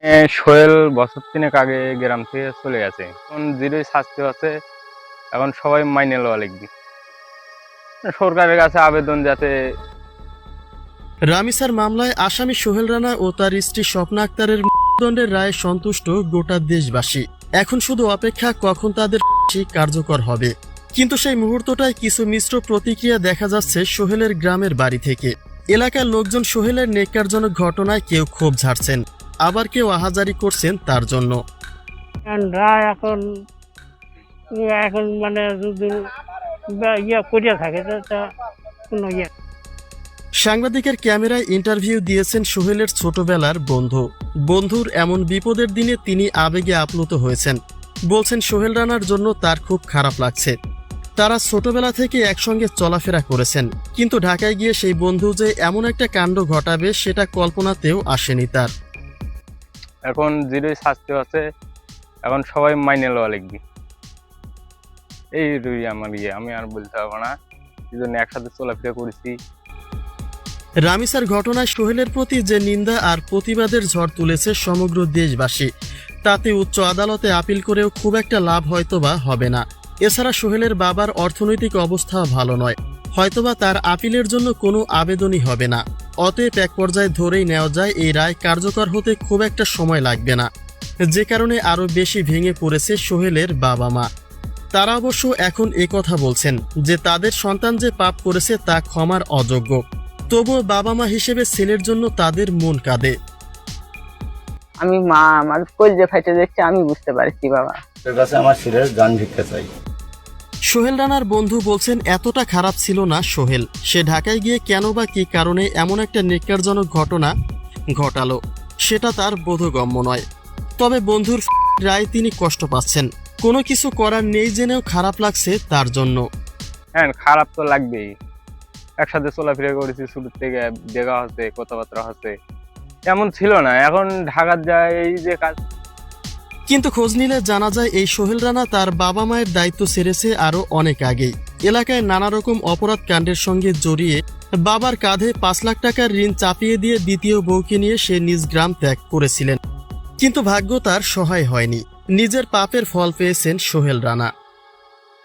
সোহেল বছর তিনেক আগে গ্রাম থেকে চলে গেছে। এখন যেটাই শাস্তি আছে, এখন সবাই মাইনে লওয়া লিখবি। সরকারের কাছে আবেদন যাতে রামিসার মামলায় আসামি সোহেল রানা ও তার স্ত্রী স্বপ্না আক্তারের মৃত্যুদণ্ডের রায়ে সন্তুষ্ট গোটা দেশবাসী। এখন শুধু অপেক্ষা কখন তাদের ফাঁসি কার্যকর হবে। কিন্তু সেই মুহূর্তটায় কিছু মিশ্র প্রতিক্রিয়া দেখা যাচ্ছে সোহেলের গ্রামের বাড়ি থেকে। এলাকার লোকজন সোহেলের নেককারজনক ঘটনায় কেউ ক্ষোভ ঝাড়ছেন, আবার কেউ আহাজারি করছেন তার জন্য। রায় এখন এখন মানে যদি করিয়া থাকে তা কোনো সাংবাদিকের ক্যামেরায় ইন্টারভিউ দিয়েছেন সোহেলের ছোটবেলার বন্ধুর এমন বিপদের দিনে তিনি আবেগে আপ্লুত হয়েছেন। বলছেন সোহেল রানার জন্য তার খুব খারাপ লাগছে। তারা ছোটবেলা থেকে একসঙ্গে চলাফেরা করেছেন, কিন্তু ঢাকায় গিয়ে সেই বন্ধু যে এমন একটা কাণ্ড ঘটাবে সেটা কল্পনাতেও আসেনি তার। এখন যেটাই শাস্তি আছে, এখন সবাই মাইনে লওয়া লিখবি। এই রুই আমার আমি আর বলতে পারবো না, এই জন্য একসাথে চলাফেরা করেছি। রামিসার ঘটনায় সোহেলের প্রতি যে নিন্দা আর প্রতিবাদের ঝড় তুলেছে সমগ্র দেশবাসী, তাতে উচ্চ আদালতে আপিল করেও খুব একটা লাভ হয়তোবা হবে না। এছাড়া সোহেলের বাবার অর্থনৈতিক অবস্থা ভালো নয়, হয়তোবা তার আপিলের জন্য কোনো আবেদনই হবে না। অতএব এক পর্যায়ে ধরেই নেওয়া যায় এই রায় কার্যকর হতে খুব একটা সময় লাগবে না, যে কারণে আরও বেশি ভেঙে পড়েছে সোহেলের বাবা মা। তারা অবশ্য এখন কথা বলছেন যে তাদের সন্তান যে পাপ করেছে তা ক্ষমার অযোগ্য। তবুও বাবা মা হিসেবে ছেলের জন্য তাদের মন কাঁদে। আমি মা আমার কলজে ফাইটে যাচ্ছে, আমি বুঝতে পারছি বাবা। তোর কাছে আমার ছেলের জান ভিক্ষা চাই। সোহেল রানার বন্ধু বলছেন এতটা খারাপ ছিল না সোহেল, সে ঢাকায় গিয়ে কেন বা কী কারণে এমন একটা নেককারজনক ঘটনা ঘটালো সেটা তার বোধগম্য নয়। তবে বন্ধুর রায় তিনি কষ্ট পাচ্ছেন, কোনো কিছু করার নেই জেনেও খারাপ লাগছে তার জন্য। হ্যাঁ, খারাপ তো লাগবেই। একসাথে চলাফেরা করেছি, শুরু থেকে দেখা হচ্ছে, কথাবার্তা হচ্ছে, এমন ছিল না। এখন ঢাকার যায় এই যে কাজ। কিন্তু খোঁজ নিলে জানা যায় এই সোহেল রানা তার বাবা মায়ের দায়িত্ব ছেড়েছে আরও অনেক আগেই। এলাকায় নানা রকম অপরাধ কাণ্ডের সঙ্গে জড়িয়ে বাবার কাঁধে 5 লাখ টাকার ঋণ চাপিয়ে দিয়ে দ্বিতীয় বউকে নিয়ে সে নিজ গ্রাম ত্যাগ করেছিলেন। কিন্তু ভাগ্য তার সহায় হয়নি, নিজের পাপের ফল পেয়েছেন সোহেল রানা।